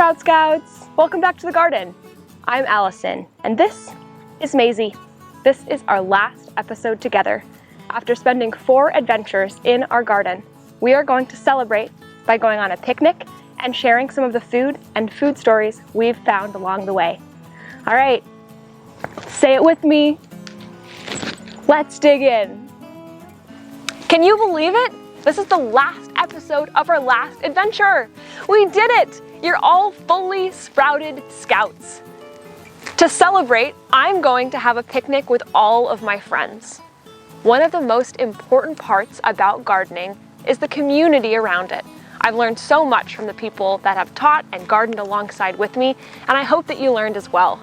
Sprout Scouts! Welcome back to the garden. I'm Allison, and this is Maisie. This is our last episode together. After spending 4 adventures in our garden, we are going to celebrate by going on a picnic and sharing some of the food and food stories we've found along the way. All right, say it with me. Let's dig in. Can you believe it? This is the last episode of our last adventure. We did it! You're all fully sprouted scouts. To celebrate, I'm going to have a picnic with all of my friends. One of the most important parts about gardening is the community around it. I've learned so much from the people that have taught and gardened alongside with me, and I hope that you learned as well.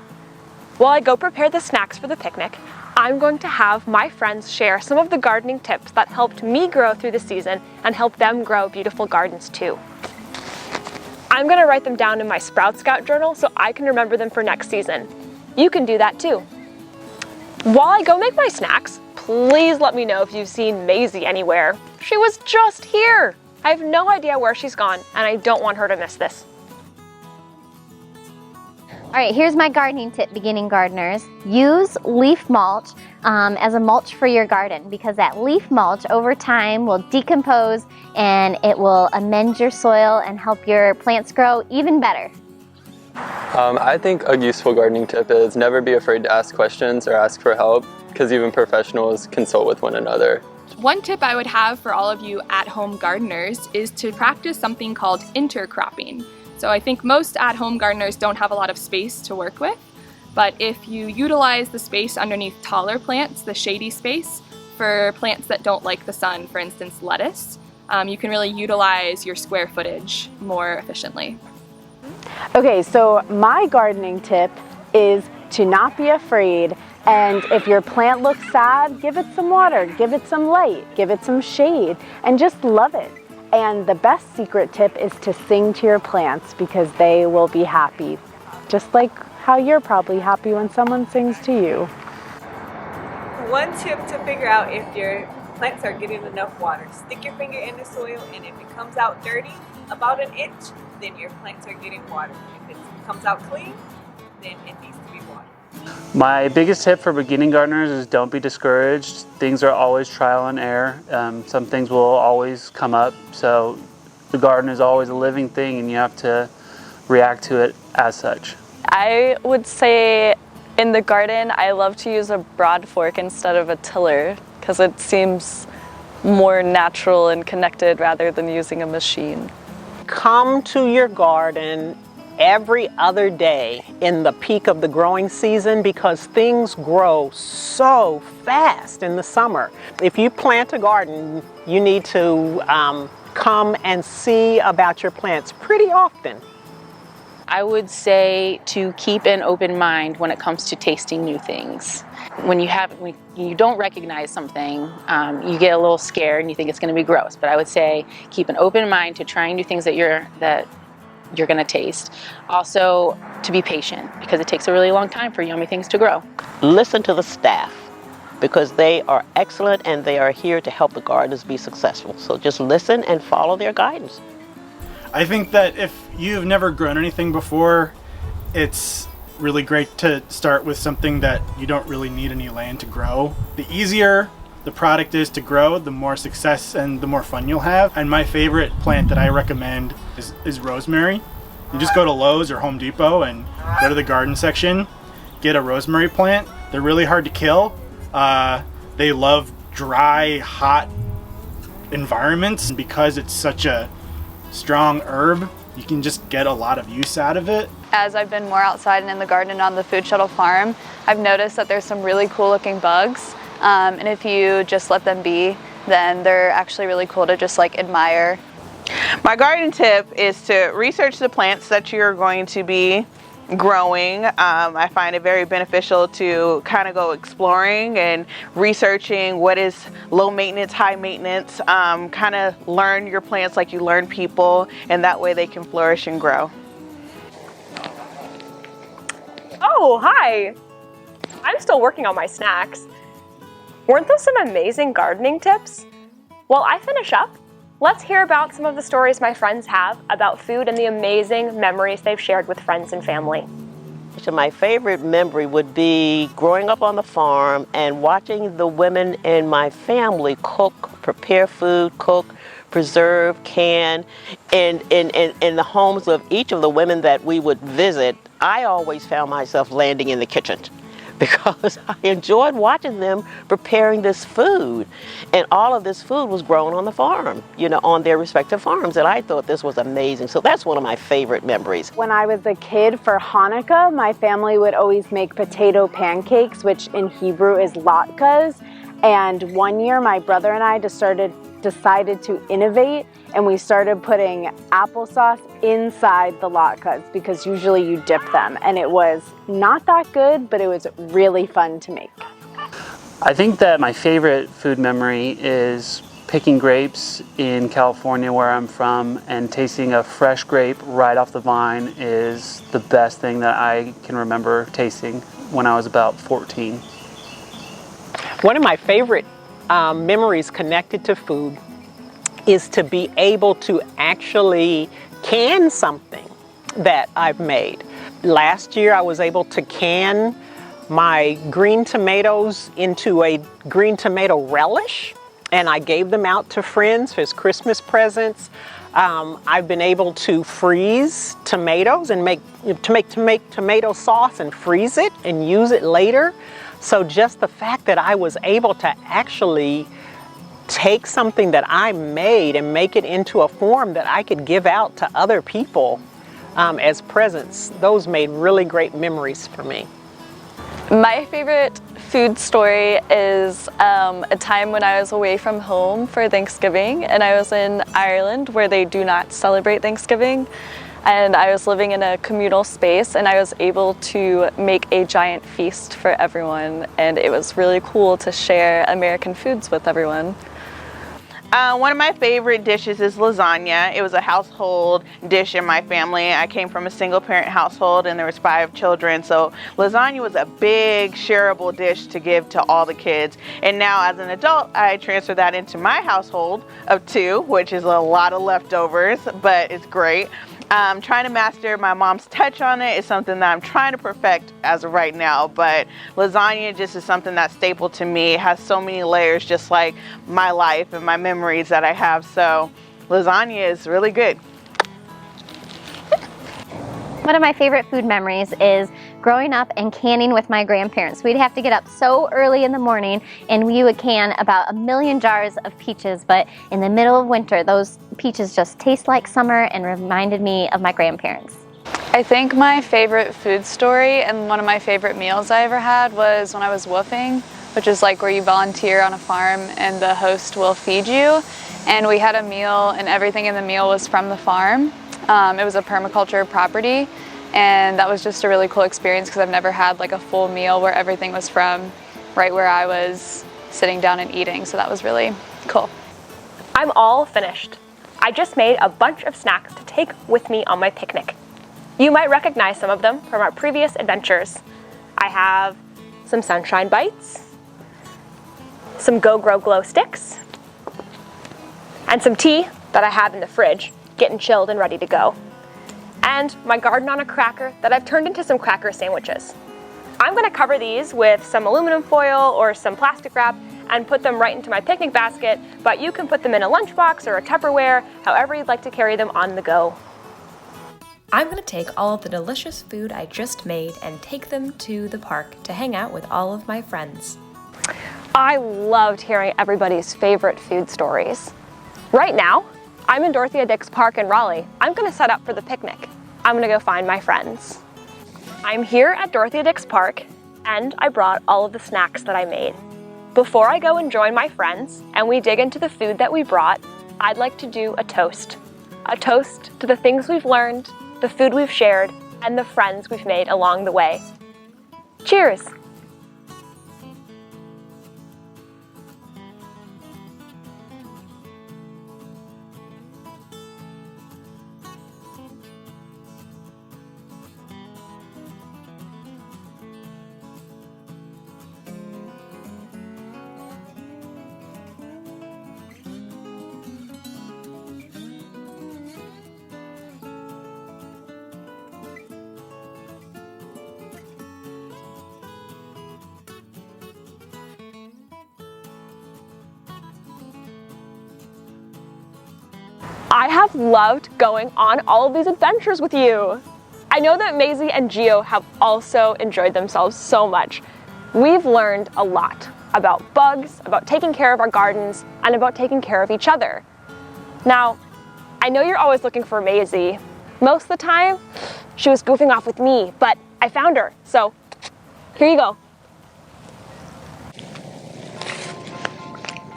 While I go prepare the snacks for the picnic, I'm going to have my friends share some of the gardening tips that helped me grow through the season and help them grow beautiful gardens too. I'm going to write them down in my Sprout Scout journal so I can remember them for next season. You can do that too. While I go make my snacks, please let me know if you've seen Maisie anywhere. She was just here. I have no idea where she's gone, and I don't want her to miss this. All right, here's my gardening tip, beginning gardeners. Use leaf mulch as a mulch for your garden, because that leaf mulch over time will decompose and it will amend your soil and help your plants grow even better. I think a useful gardening tip is never be afraid to ask questions or ask for help, because even professionals consult with one another. One tip I would have for all of you at-home gardeners is to practice something called intercropping. So I think most at-home gardeners don't have a lot of space to work with, but if you utilize the space underneath taller plants, the shady space, for plants that don't like the sun, for instance lettuce, you can really utilize your square footage more efficiently. Okay, so my gardening tip is to not be afraid, and if your plant looks sad, give it some water, give it some light, give it some shade, and just love it. And the best secret tip is to sing to your plants, because they will be happy, just like how you're probably happy when someone sings to you. One tip to figure out if your plants are getting enough water: stick your finger in the soil, and if it comes out dirty, about an inch, then your plants are getting water. If it comes out clean, then it needs to be watered. My biggest tip for beginning gardeners is don't be discouraged. Things are always trial and error. Some things will always come up, so the garden is always a living thing and you have to react to it as such. I would say in the garden I love to use a broad fork instead of a tiller, because it seems more natural and connected rather than using a machine. Come to your garden every other day in the peak of the growing season, because things grow so fast in the summer. If you plant a garden, you need to come and see about your plants pretty often. I would say to keep an open mind when it comes to tasting new things. When you don't recognize something, you get a little scared and you think it's going to be gross. But I would say keep an open mind to trying new things that you're going to taste. Also, to be patient, because it takes a really long time for yummy things to grow. Listen to the staff, because they are excellent and they are here to help the gardeners be successful. So just listen and follow their guidance. I think that if you've never grown anything before, it's really great to start with something that you don't really need any land to grow. The easier the product is to grow, the more success and the more fun you'll have. And my favorite plant that I recommend is rosemary. You just go to Lowe's or Home Depot and go to the garden section, get a rosemary plant. They're really hard to kill. They love dry, hot environments, and because it's such a strong herb, you can just get a lot of use out of it. As I've been more outside and in the garden and on the Food Shuttle farm, I've noticed that there's some really cool looking bugs. And if you just let them be, then they're actually really cool to just like admire. My garden tip is to research the plants that you're going to be growing. I find it very beneficial to kind of go exploring and researching what is low maintenance, high maintenance, kind of learn your plants like you learn people, and that way they can flourish and grow. Oh, hi! I'm still working on my snacks. Weren't those some amazing gardening tips? While I finish up, let's hear about some of the stories my friends have about food and the amazing memories they've shared with friends and family. So my favorite memory would be growing up on the farm and watching the women in my family cook, prepare food, cook, preserve, can. And in the homes of each of the women that we would visit, I always found myself landing in the kitchen because I enjoyed watching them preparing this food. And all of this food was grown on the farm, you know, on their respective farms. And I thought this was amazing. So that's one of my favorite memories. When I was a kid for Hanukkah, my family would always make potato pancakes, which in Hebrew is latkes. And one year my brother and I decided to innovate, and we started putting applesauce inside the latkes because usually you dip them, and it was not that good, but it was really fun to make. I think that my favorite food memory is picking grapes in California, where I'm from, and tasting a fresh grape right off the vine is the best thing that I can remember tasting when I was about 14. One of my favorite memories connected to food is to be able to actually can something that I've made. Last year I was able to can my green tomatoes into a green tomato relish, and I gave them out to friends as Christmas presents. I've been able to freeze tomatoes and make tomato sauce and freeze it and use it later. So just the fact that I was able to actually take something that I made and make it into a form that I could give out to other people as presents, those made really great memories for me. My favorite food story is a time when I was away from home for Thanksgiving, and I was in Ireland where they do not celebrate Thanksgiving. And I was living in a communal space, and I was able to make a giant feast for everyone, and it was really cool to share American foods with everyone. One of my favorite dishes is lasagna. It was a household dish in my family. I came from a single parent household and there was 5 children, so lasagna was a big shareable dish to give to all the kids. And now as an adult, I transfer that into my household of 2, which is a lot of leftovers, but it's great. Trying to master my mom's touch on it is something that I'm trying to perfect as of right now, but lasagna just is something that's staple to me. It has so many layers, just like my life and my memories that I have, so lasagna is really good. One of my favorite food memories is growing up and canning with my grandparents. We'd have to get up so early in the morning and we would can about 1 million jars of peaches, but in the middle of winter, those peaches just taste like summer and reminded me of my grandparents. I think my favorite food story and one of my favorite meals I ever had was when I was woofing, which is like where you volunteer on a farm and the host will feed you. And we had a meal and everything in the meal was from the farm. It was a permaculture property, and that was just a really cool experience because I've never had like a full meal where everything was from right where I was sitting down and eating, so that was really cool. I'm all finished. I just made a bunch of snacks to take with me on my picnic. You might recognize some of them from our previous adventures. I have some sunshine bites, some Go Grow Glow sticks, and some tea that I have in the fridge, getting chilled and ready to go. And my garden on a cracker that I've turned into some cracker sandwiches. I'm gonna cover these with some aluminum foil or some plastic wrap and put them right into my picnic basket, but you can put them in a lunchbox or a Tupperware, however you'd like to carry them on the go. I'm gonna take all of the delicious food I just made and take them to the park to hang out with all of my friends. I loved hearing everybody's favorite food stories. Right now, I'm in Dorothea Dix Park in Raleigh. I'm gonna set up for the picnic. I'm gonna go find my friends. I'm here at Dorothea Dix Park, and I brought all of the snacks that I made. Before I go and join my friends and we dig into the food that we brought, I'd like to do a toast. A toast to the things we've learned, the food we've shared, and the friends we've made along the way. Cheers! I have loved going on all of these adventures with you. I know that Maisie and Gio have also enjoyed themselves so much. We've learned a lot about bugs, about taking care of our gardens, and about taking care of each other. Now, I know you're always looking for Maisie. Most of the time, she was goofing off with me, but I found her, so here you go.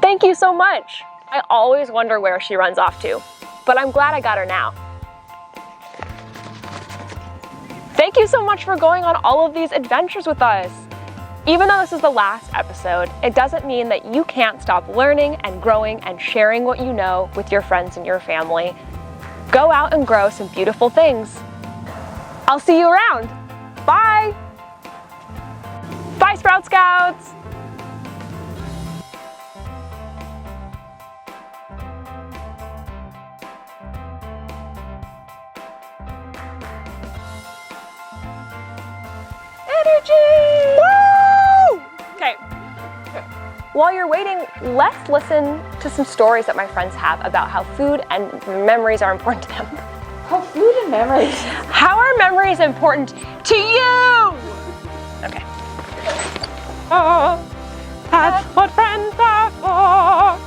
Thank you so much. I always wonder where she runs off to, but I'm glad I got her now. Thank you so much for going on all of these adventures with us. Even though this is the last episode, it doesn't mean that you can't stop learning and growing and sharing what you know with your friends and your family. Go out and grow some beautiful things. I'll see you around. Bye! Bye, Sprout Scouts! Energy! Woo! Okay. While you're waiting, let's listen to some stories that my friends have about how food and memories are important to them. How food and memories? How are memories important to you? Okay. Oh, that's what friends are for.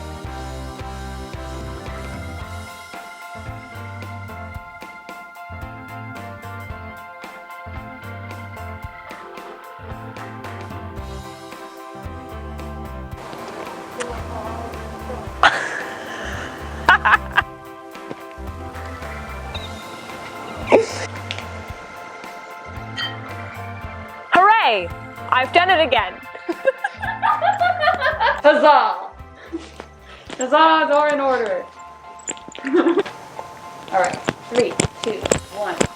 Hooray! I've done it again. Huzzah! Huzzah, door in order. All right, 3, 2, 1.